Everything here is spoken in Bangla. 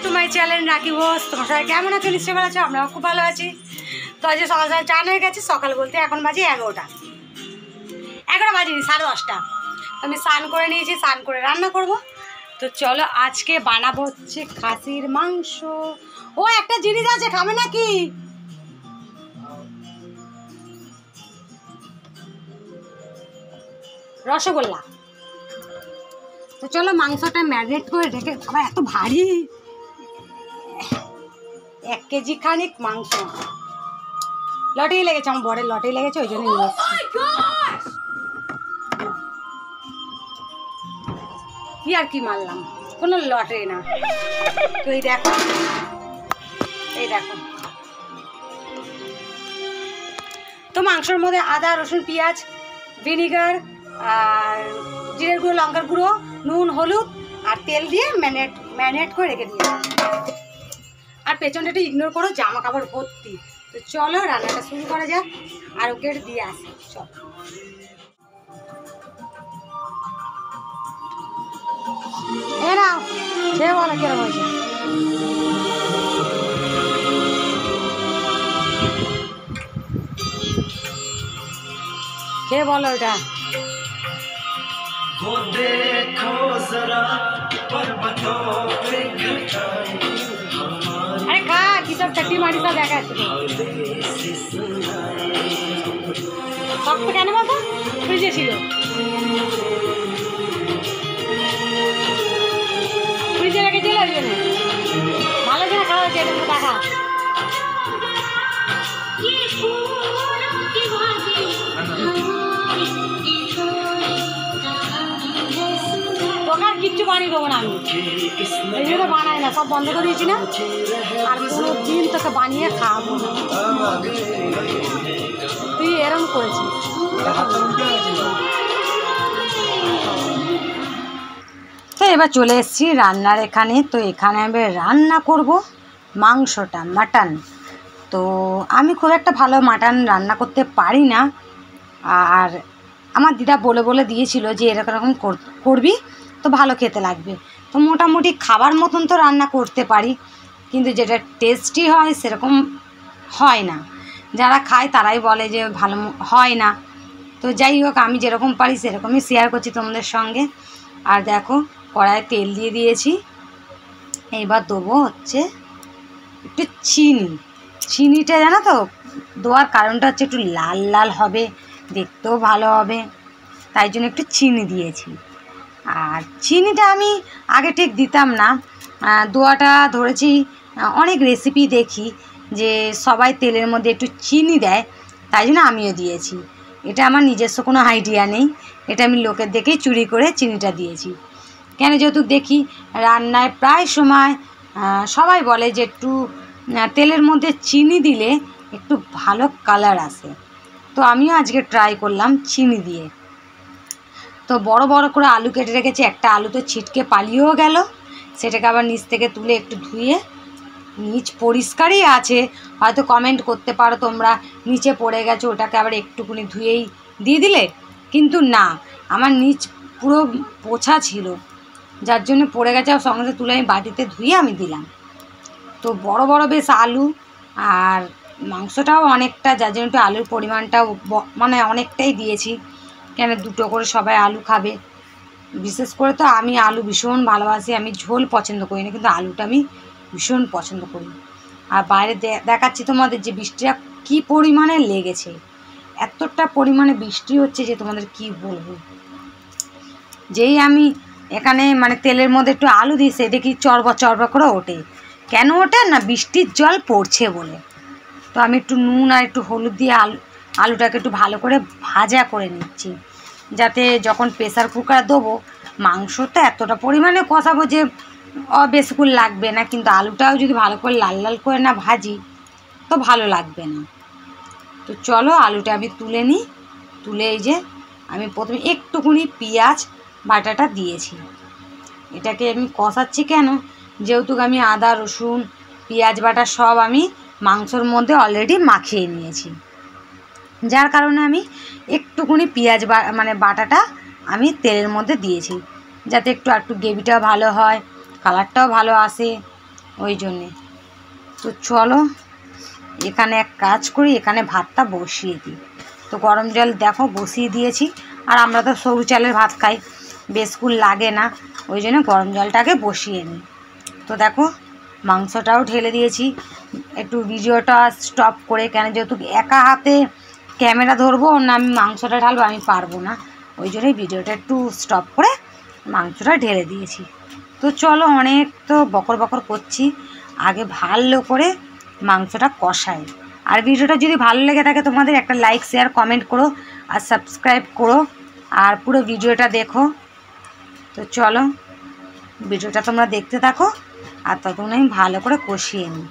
টু মাই চ্যানেল রাখি ঘোষ। তোমার সবাই কেমন আছো? নিশ্চয়ই ভালো আছো, আমরাও খুব ভালো আছি। তো আজ সকাল সকাল চান হয়ে গেছে। সকাল বলতে এখন বাজে 11টা বাজিনি, 10:30। আমি স্নান করে নিয়েছি, স্নান করে রান্না করব। তো চলো আজকে বানাবো হচ্ছে খাসির মাংস। ও একটা জিনিস আছে, খাবে নাকি? রসগোল্লা। তো চলো মাংসটা ম্যারিনেট করে রেখে, আবার এত ভারী 1 কেজি খানিক মাংস। লটেই লেগেছে, আমার বরের লটেই লেগেছে, ওই জন্য নিয়ে এসেছি। কি আর কি মারলাম, কোনো লটে না। তো এই দেখো, এই দেখো। তো মাংসের মধ্যে আদা, রসুন, পেঁয়াজ, ভিনিগার আর জিরের গুঁড়ো, লঙ্কার গুঁড়ো, নুন, হলুদ আর তেল দিয়ে ম্যারিনেট করে রেখে দিয়ে। আর পেছনটা একটু ইগনোর করো, জামা কাপড় ভর্তি। তো চলো রান্নাটা শুরু করা যাক, আর ওকে দিয়ে আসি। চলো এরাও খেয়ে বলো কেরম হয়েছে। খেয়ে বলো ওটা। আরে খা, কি সব চাকরি মারি সব দেখা যাচ্ছে। শক্ত কেন বলতো? ফ্রিজে ছিল, ফ্রিজে রেখেছিল, ওই জন্য ভালো করে খাওয়া হয়েছে। এটা দেখা তোকার কিচ্ছু বানিয়ে দেবো না আমি, এই জন্য বানাই না, সব বন্ধ করে দিয়েছি না। আর কোনো দিন তোকে বানিয়ে খাওয়াবো না, তুই এরম করেছিস। তো এবার চলে এসেছি রান্নার এখানে। তো এখানে আমি রান্না করব মাংসটা, মাটন। তো আমি খুব একটা ভালো মাটন রান্না করতে পারি না, আর আমার দিদা বলে বলে দিয়েছিল যে এরকম করবি তো ভালো খেতে লাগবে। তো মোটামুটি খাবার মতন তো রান্না করতে পারি, কিন্তু যেটা টেস্টি হয় সেরকম হয় না। যারা খায় তারাই বলে যে ভালো হয় না। তো যাই হোক, আমি যেরকম পারি সেরকমই শেয়ার করছি তোমাদের সঙ্গে। আর দেখো কড়াইয়ে তেল দিয়ে দিয়েছি। এবার দেবো হচ্ছে একটু চিনিটা, জানো তো দেওয়ার কারণটা হচ্ছে একটু লাল লাল হবে, দেখতেও ভালো হবে, তাই জন্য একটু চিনি দিয়েছি। আর চিনিটা আমি আগে ঠিক দিতাম না, দোয়াটা ধরেছি। অনেক রেসিপি দেখি যে সবাই তেলের মধ্যে একটু চিনি দেয়, তাই জন্য আমিও দিয়েছি। এটা আমার নিজস্ব কোনো আইডিয়া নেই, এটা আমি লোকের দেখেই চুরি করে চিনিটা দিয়েছি। কেন, যেহেতু দেখি রান্নায় প্রায় সময় সবাই বলে যে একটু তেলের মধ্যে চিনি দিলে একটু ভালো কালার আসে। তো আমিও আজকে ট্রাই করলাম চিনি দিয়ে। তো বড় বড় করে আলু কেটে রেখেছি, একটা আলু তো ছিটকে পালিয়েও গেল। সেটাকে আবার নিচ থেকে তুলে একটু ধুয়ে, নিচ পরিষ্কারই আছে, হয়তো কমেন্ট করতে পারো তোমরা নিচে পড়ে গেছে, ওটাকে আবার একটুকুনি ধুয়েই দিয়ে দিলে। কিন্তু না, আমার নিচ পুরো পোছা ছিল, যার জন্য পড়ে গেছে। আর সঙ্গে তুলে আমি বাটিতে ধুয়ে আমি দিলাম। তো বড় বড় বেশ আলু, আর মাংসটাও অনেকটা, যার জন্য একটু আলুর পরিমাণটাও মানে অনেকটাই দিয়েছি। কেন, 2টো করে সবাই আলু খাবে। বিশেষ করে তো আমি আলু ভীষণ ভালোবাসি, আমি ঝোল পছন্দ করি না, কিন্তু আলুটা আমি ভীষণ পছন্দ করি। আর বাইরে দেখাচ্ছি তোমাদের যে বৃষ্টিটা কী পরিমাণে লেগেছে, এতটা পরিমাণে বৃষ্টি হচ্ছে যে তোমাদের কি বলবো। যেই আমি এখানে মানে তেলের মধ্যে একটু আলু দিই, সে দেখি চড়বা চড়বা করে ওঠে। কেন ওঠে না? বৃষ্টির জল পড়ছে বলে। তো আমি একটু নুন আর একটু হলুদ দিয়ে আলুটাকে একটু ভালো করে ভাজা করে নিচ্ছি, যাতে যখন প্রেসার কুকারে দেবো মাংসটা এতটা পরিমাণে কষাবো যে বেশিক্ষণ লাগবে না। কিন্তু আলুটাও যদি ভালো করে লাল লাল করে না ভাজি তো ভালো লাগবে না। তো চলো আলুটা আমি তুলে নিই। তুলে এই যে আমি প্রথমে একটুখানি পেঁয়াজ বাটাটা দিয়েছি। এটাকে আমি কষাচ্ছি কেন, যেহেতু আমি আদা, রসুন, পেঁয়াজ বাটা সব আমি মাংসর মধ্যে অলরেডি মাখিয়ে নিয়েছি, যার কারণে আমি একটুখানি পেঁয়াজ মানে বাটাটা আমি তেলের মধ্যে দিয়েছি, যাতে একটু গ্রেভিটাও ভালো হয়, কালারটাও ভালো আসে। ওই জন্যে। তো চলো এখানে এক কাজ করি, এখানে ভাতটা বসিয়ে দিই। তো গরম জল দেখো বসিয়ে দিয়েছি, আর আমরা তো সরু চালের ভাত খাই, বেশকুল লাগে না, ওই জন্য গরম জলটাকে বসিয়ে নিই। তো দেখো মাংসটাও ঢেলে দিয়েছি। একটু ভিডিওটা স্টপ করে, কেন যেহেতু একা হাতে ক্যামেরা ধরবো না আমি মাংসটা ঢালবো, আমি পারবো না, ওই জন্যই ভিডিওটা একটু স্টপ করে মাংসটা ঢেলে দিয়েছি। তো চলো অনেক তো বকর বকর করছি, আগে ভালো করে মাংসটা কষাই। আর ভিডিওটা যদি ভালো লেগে থাকে তোমাদের একটা লাইক শেয়ার কমেন্ট করো আর সাবস্ক্রাইব করো, আর পুরো ভিডিওটা দেখো। তো চলো ভিডিওটা তোমরা দেখতে থাকো, আর ততক্ষণ আমি ভালো করে কষিয়ে নিই।